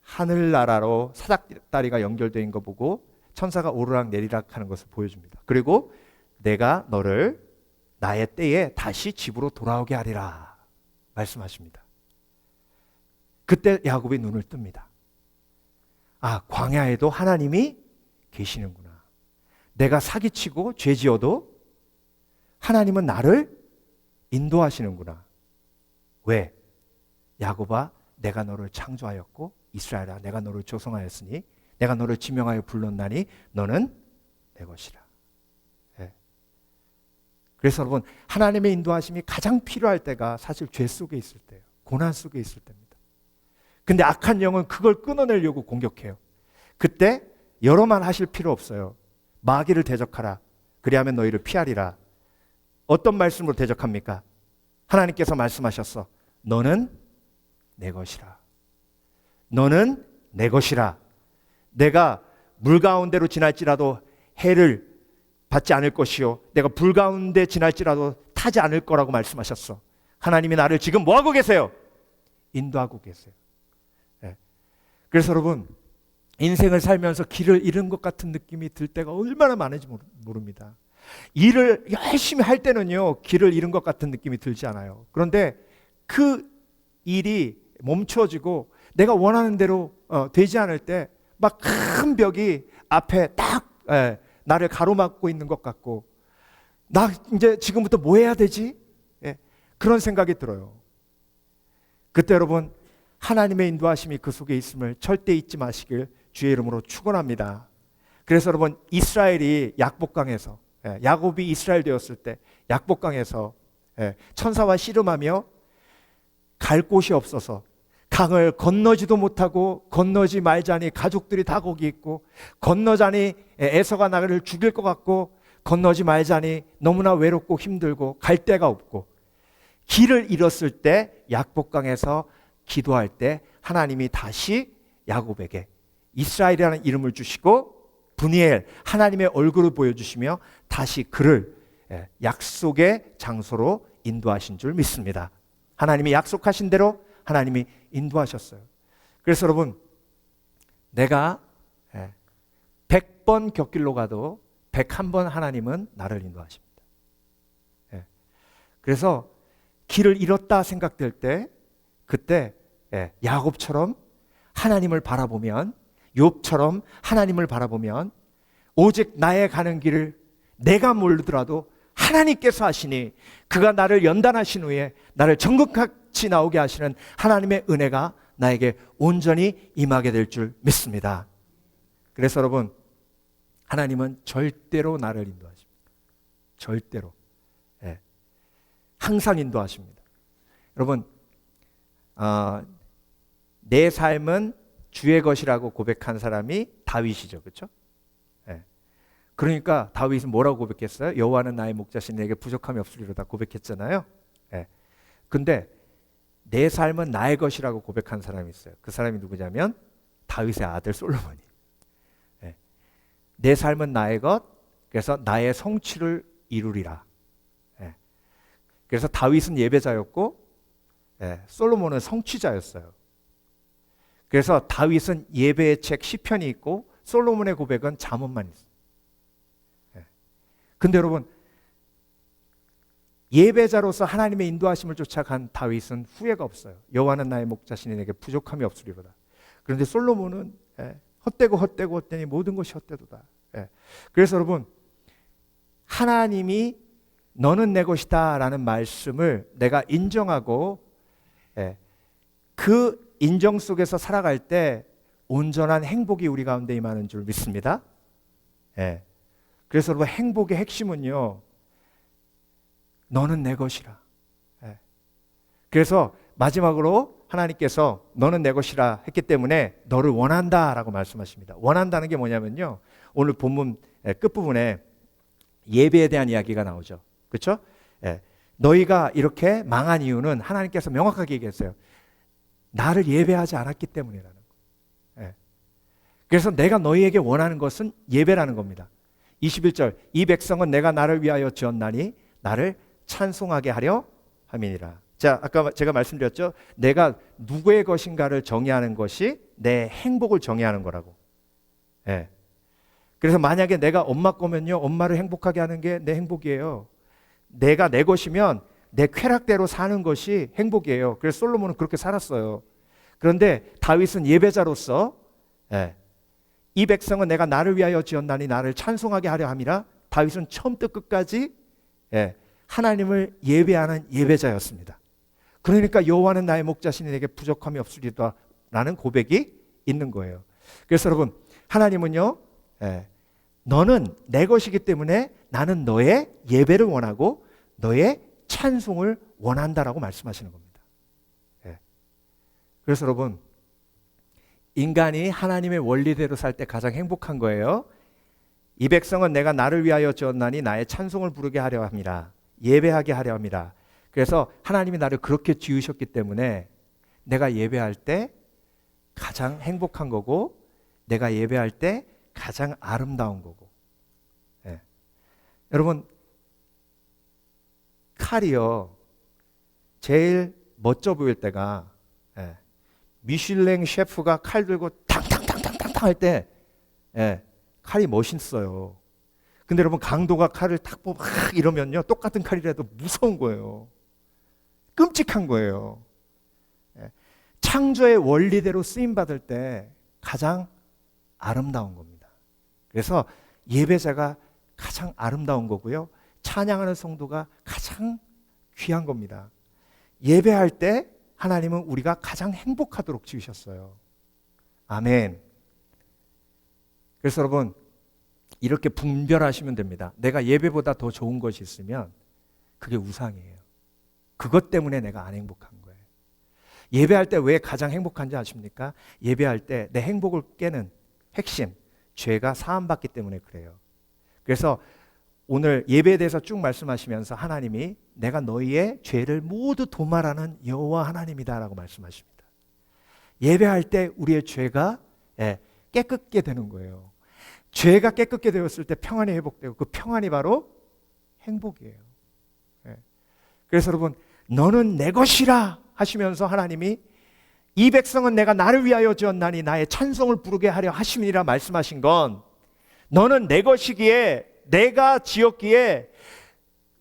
하늘나라로 사닥다리가 연결되어 있는 거 보고 천사가 오르락 내리락 하는 것을 보여줍니다. 그리고 내가 너를 나의 때에 다시 집으로 돌아오게 하리라 말씀하십니다. 그때 야곱이 눈을 뜹니다. 아, 광야에도 하나님이 계시는구나. 내가 사기치고 죄지어도 하나님은 나를 인도하시는구나. 왜? 야곱아, 내가 너를 창조하였고 이스라엘아, 내가 너를 조성하였으니 내가 너를 지명하여 불렀나니 너는 내 것이라. 그래서 여러분, 하나님의 인도하심이 가장 필요할 때가 사실 죄 속에 있을 때예요. 고난 속에 있을 때입니다. 근데 악한 영은 그걸 끊어내려고 공격해요. 그때 여러 말 하실 필요 없어요. 마귀를 대적하라. 그리하면 너희를 피하리라. 어떤 말씀으로 대적합니까? 하나님께서 말씀하셨어. 너는 내 것이라. 너는 내 것이라. 내가 물 가운데로 지날지라도 해를 받지 않을 것이요, 내가 불 가운데 지날지라도 타지 않을 거라고 말씀하셨어. 하나님이 나를 지금 뭐하고 계세요? 인도하고 계세요. 그래서 여러분, 인생을 살면서 길을 잃은 것 같은 느낌이 들 때가 얼마나 많은지 모릅니다. 일을 열심히 할 때는요, 길을 잃은 것 같은 느낌이 들지 않아요. 그런데 그 일이 멈춰지고 내가 원하는 대로 되지 않을 때 막 큰 벽이 앞에 딱 나를 가로막고 있는 것 같고, 나 이제 지금부터 뭐 해야 되지? 그런 생각이 들어요. 그때 여러분, 하나님의 인도하심이 그 속에 있음을 절대 잊지 마시길 주의 이름으로 축원합니다. 그래서 여러분, 이스라엘이 약복강에서, 야곱이 이스라엘 되었을 때 약복강에서 천사와 씨름하며 갈 곳이 없어서 강을 건너지도 못하고 건너지 말자니 가족들이 다 거기 있고, 건너자니 에서가 나를 죽일 것 같고, 건너지 말자니 너무나 외롭고 힘들고 갈 데가 없고, 길을 잃었을 때 약복강에서 기도할 때 하나님이 다시 야곱에게 이스라엘이라는 이름을 주시고 브니엘, 하나님의 얼굴을 보여주시며 다시 그를 약속의 장소로 인도하신 줄 믿습니다. 하나님이 약속하신 대로 하나님이 인도하셨어요. 그래서 여러분, 내가 100번 곁길로 가도 101번 하나님은 나를 인도하십니다. 그래서 길을 잃었다 생각될 때, 그때 야곱처럼 하나님을 바라보면, 욥처럼 하나님을 바라보면, 오직 나의 가는 길을 내가 모르더라도 하나님께서 하시니 그가 나를 연단하신 후에 나를 정금같이 나오게 하시는 하나님의 은혜가 나에게 온전히 임하게 될 줄 믿습니다. 그래서 여러분, 하나님은 절대로 나를 인도하십니다. 절대로. 항상 인도하십니다. 여러분, 내 삶은 주의 것이라고 고백한 사람이 다윗이죠. 그렇죠? 그러니까 다윗은 뭐라고 고백했어요? 여호와는 나의 목자시니 내게 부족함이 없으리로다 고백했잖아요. 근데 내 삶은 나의 것이라고 고백한 사람이 있어요. 그 사람이 누구냐면 다윗의 아들 솔로몬이. 내 삶은 나의 것, 그래서 나의 성취를 이루리라. 그래서 다윗은 예배자였고 솔로몬은 성취자였어요. 그래서 다윗은 예배의 책 시편이 있고 솔로몬의 고백은 잠언만 있어요. 예. 근데 여러분, 예배자로서 하나님의 인도하심을 쫓아간 다윗은 후회가 없어요. 여호와는 나의 목자시니 내게 부족함이 없으리로다. 그런데 솔로몬은 헛되고 헛되니 모든 것이 헛되도다. 그래서 여러분, 하나님이 너는 내 것이다 라는 말씀을 내가 인정하고 그 인정 속에서 살아갈 때 온전한 행복이 우리 가운데 임하는 줄 믿습니다. 그래서 여러분, 행복의 핵심은요, 너는 내 것이라. 그래서 마지막으로 하나님께서 너는 내 것이라 했기 때문에 너를 원한다라고 말씀하십니다. 원한다는 게 뭐냐면요, 오늘 본문 끝부분에 예배에 대한 이야기가 나오죠. 그렇죠? 너희가 이렇게 망한 이유는 하나님께서 명확하게 얘기했어요. 나를 예배하지 않았기 때문이라는 거예요. 그래서 내가 너희에게 원하는 것은 예배라는 겁니다. 21절, 이 백성은 내가 나를 위하여 지었나니 나를 찬송하게 하려 함이니라. 자, 아까 제가 말씀드렸죠. 내가 누구의 것인가를 정의하는 것이 내 행복을 정의하는 거라고. 그래서 만약에 내가 엄마 거면요, 엄마를 행복하게 하는 게 내 행복이에요. 내가 내 것이면 내 쾌락대로 사는 것이 행복이에요. 그래서 솔로몬은 그렇게 살았어요. 그런데 다윗은 예배자로서 이 백성은 내가 나를 위하여 지었나니 나를 찬송하게 하려 함이라. 다윗은 처음부터 끝까지 하나님을 예배하는 예배자였습니다. 그러니까 여호와는 나의 목자시니 내게 부족함이 없으리다 라는 고백이 있는 거예요. 그래서 여러분, 하나님은요, 너는 내 것이기 때문에 나는 너의 예배를 원하고 너의 찬송을 원한다라고 말씀하시는 겁니다. 그래서 여러분, 인간이 하나님의 원리대로 살 때 가장 행복한 거예요. 이 백성은 내가 나를 위하여 지었나니 나의 찬송을 부르게 하려 함이라. 예배하게 하려 함이라. 그래서 하나님이 나를 그렇게 지으셨기 때문에 내가 예배할 때 가장 행복한 거고, 내가 예배할 때 가장 아름다운 거고. 여러분, 칼이요, 제일 멋져 보일 때가 미슐랭 셰프가 칼 들고 탕탕탕탕탕탕 할 때 칼이 멋있어요. 근데 여러분, 강도가 칼을 탁 뽑아 이러면요, 똑같은 칼이라도 무서운 거예요. 끔찍한 거예요. 창조의 원리대로 쓰임 받을 때 가장 아름다운 겁니다. 그래서 예배자가 가장 아름다운 거고요, 찬양하는 성도가 가장 귀한 겁니다. 예배할 때 하나님은 우리가 가장 행복하도록 지으셨어요. 아멘. 그래서 여러분, 이렇게 분별하시면 됩니다. 내가 예배보다 더 좋은 것이 있으면 그게 우상이에요. 그것 때문에 내가 안 행복한 거예요. 예배할 때 왜 가장 행복한지 아십니까? 예배할 때 내 행복을 깨는 핵심, 죄가 사함받기 때문에 그래요. 그래서 오늘 예배에 대해서 쭉 말씀하시면서 하나님이 내가 너희의 죄를 모두 도말하는 여호와 하나님이다라고 말씀하십니다. 예배할 때 우리의 죄가 깨끗게 되는 거예요. 죄가 깨끗게 되었을 때 평안이 회복되고, 그 평안이 바로 행복이에요. 그래서 여러분, 너는 내 것이라 하시면서 하나님이 이 백성은 내가 나를 위하여 지었나니 나의 찬송을 부르게 하려 하심이라 말씀하신 건, 너는 내 것이기에, 내가 지었기에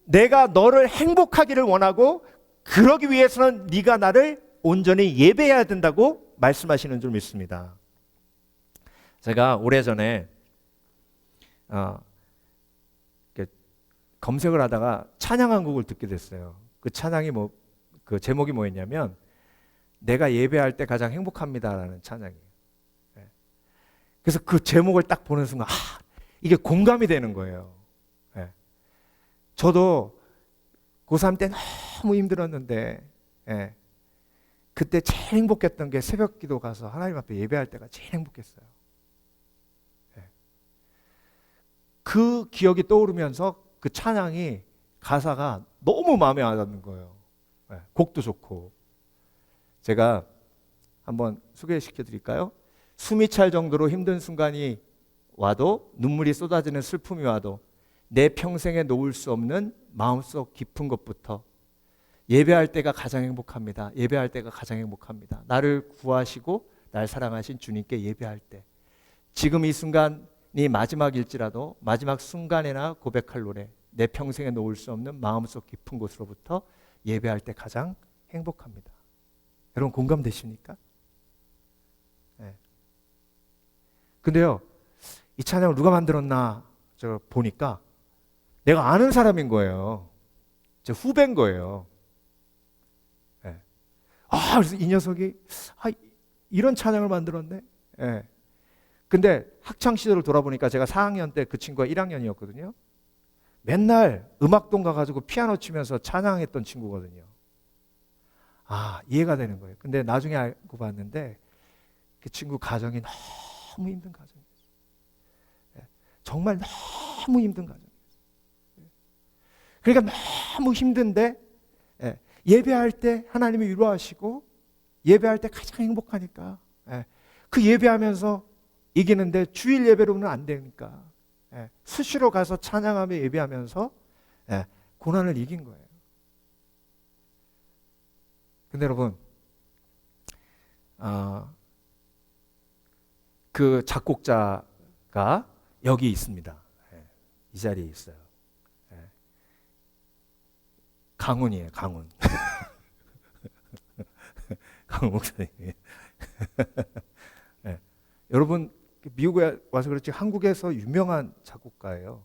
내가 너를 행복하기를 원하고, 그러기 위해서는 네가 나를 온전히 예배해야 된다고 말씀하시는 줄 믿습니다. 제가 오래전에 검색을 하다가 찬양한 곡을 듣게 됐어요. 그 찬양이 그 제목이 뭐였냐면 내가 예배할 때 가장 행복합니다라는 찬양이에요. 그래서 그 제목을 딱 보는 순간 이게 공감이 되는 거예요. 저도 고3 때 너무 힘들었는데 그때 제일 행복했던 게 새벽 기도 가서 하나님 앞에 예배할 때가 제일 행복했어요. 그 기억이 떠오르면서 그 찬양이 가사가 너무 마음에 와닿는 거예요. 곡도 좋고. 제가 한번 소개시켜 드릴까요? 숨이 찰 정도로 힘든 순간이 와도, 눈물이 쏟아지는 슬픔이 와도 내 평생에 놓을 수 없는 마음속 깊은 것부터 예배할 때가 가장 행복합니다. 예배할 때가 가장 행복합니다. 나를 구하시고 날 사랑하신 주님께 예배할 때 지금 이 순간이 마지막일지라도 마지막 순간에나 고백할 노래, 내 평생에 놓을 수 없는 마음속 깊은 곳으로부터 예배할 때 가장 행복합니다. 여러분 공감되십니까? 네. 근데요, 이 찬양을 누가 만들었나 제가 보니까 내가 아는 사람인 거예요. 제 후배인 거예요. 네. 그래서 이 녀석이 이런 찬양을 만들었네. 네. 근데 학창 시절을 돌아보니까 제가 4학년 때 그 친구가 1학년이었거든요. 맨날 음악동 가가지고 피아노 치면서 찬양했던 친구거든요. 이해가 되는 거예요. 근데 나중에 알고 봤는데 그 친구 가정이 너무 힘든 가정이었어요. 정말 너무 힘든 가정이었어요. 그러니까 너무 힘든데 예배할 때 하나님이 위로하시고 예배할 때 가장 행복하니까 그 예배하면서 이기는데 주일 예배로는 안 되니까 수시로 가서 찬양하며 예배하면서 고난을 이긴 거예요. 근데 여러분, 그 작곡자가 여기 있습니다. 이 자리에 있어요. 강훈이에요, 강훈. 강훈 목사님. 여러분, 미국에 와서 그렇지 한국에서 유명한 작곡가예요.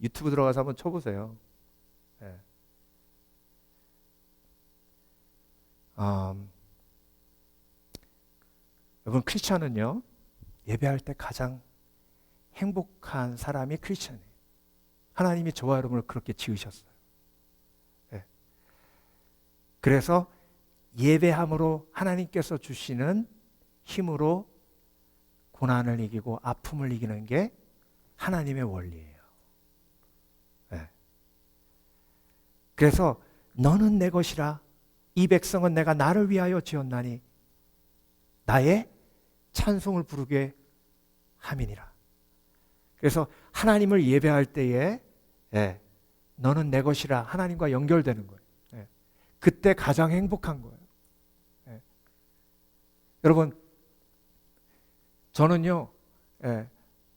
유튜브 들어가서 한번 쳐보세요. 여러분, 크리스찬은요, 예배할 때 가장 행복한 사람이 크리스찬이에요. 하나님이 저와 여러분을 그렇게 지으셨어요. 그래서 예배함으로 하나님께서 주시는 힘으로 고난을 이기고 아픔을 이기는 게 하나님의 원리예요. 그래서 너는 내 것이라, 이 백성은 내가 나를 위하여 지었나니 나의 찬송을 부르게 함이니라. 그래서 하나님을 예배할 때에 너는 내 것이라 하나님과 연결되는 거예요. 그때 가장 행복한 거예요. 여러분, 저는요,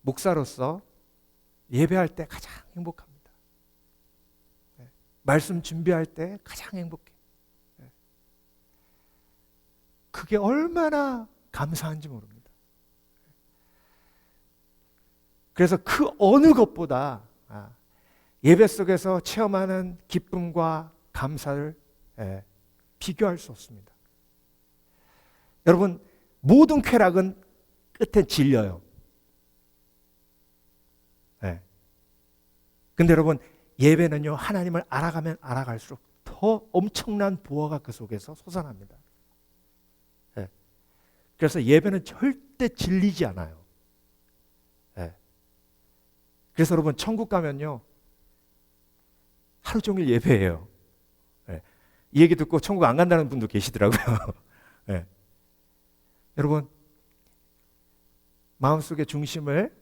목사로서 예배할 때 가장 행복합니다. 말씀 준비할 때 가장 행복해. 그게 얼마나 감사한지 모릅니다. 그래서 그 어느 것보다 예배 속에서 체험하는 기쁨과 감사를 비교할 수 없습니다. 여러분, 모든 쾌락은 끝에 질려요. 근데 여러분, 예배는요, 하나님을 알아가면 알아갈수록 더 엄청난 보화가 그 속에서 솟아납니다. 그래서 예배는 절대 질리지 않아요. 그래서 여러분, 천국 가면요, 하루 종일 예배해요. 이 얘기 듣고 천국 안 간다는 분도 계시더라고요. 여러분, 마음속의 중심을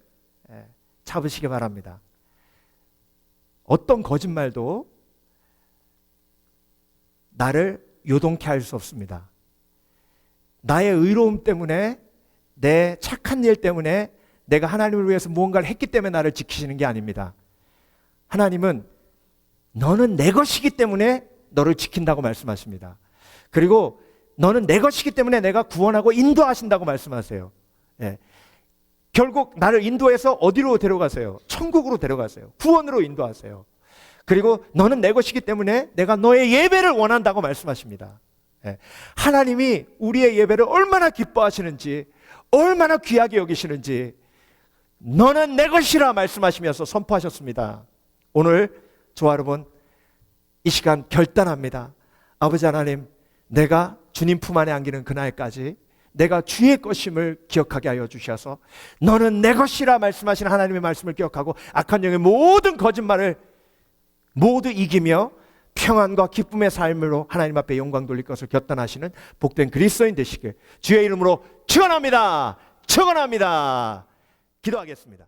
잡으시기 바랍니다. 어떤 거짓말도 나를 요동케 할 수 없습니다. 나의 의로움 때문에, 내 착한 일 때문에, 내가 하나님을 위해서 무언가를 했기 때문에 나를 지키시는 게 아닙니다. 하나님은 너는 내 것이기 때문에 너를 지킨다고 말씀하십니다. 그리고 너는 내 것이기 때문에 내가 구원하고 인도하신다고 말씀하세요. 결국 나를 인도해서 어디로 데려가세요? 천국으로 데려가세요. 구원으로 인도하세요. 그리고 너는 내 것이기 때문에 내가 너의 예배를 원한다고 말씀하십니다. 하나님이 우리의 예배를 얼마나 기뻐하시는지, 얼마나 귀하게 여기시는지 너는 내 것이라 말씀하시면서 선포하셨습니다. 오늘 저와 여러분, 이 시간 결단합니다. 아버지 하나님, 내가 주님 품 안에 안기는 그날까지 내가 주의 것임을 기억하게 하여 주셔서 너는 내 것이라 말씀하신 하나님의 말씀을 기억하고 악한 영의 모든 거짓말을 모두 이기며 평안과 기쁨의 삶으로 하나님 앞에 영광 돌릴 것을 결단하시는 복된 그리스도인 되시길 주의 이름으로 축원합니다. 축원합니다. 기도하겠습니다.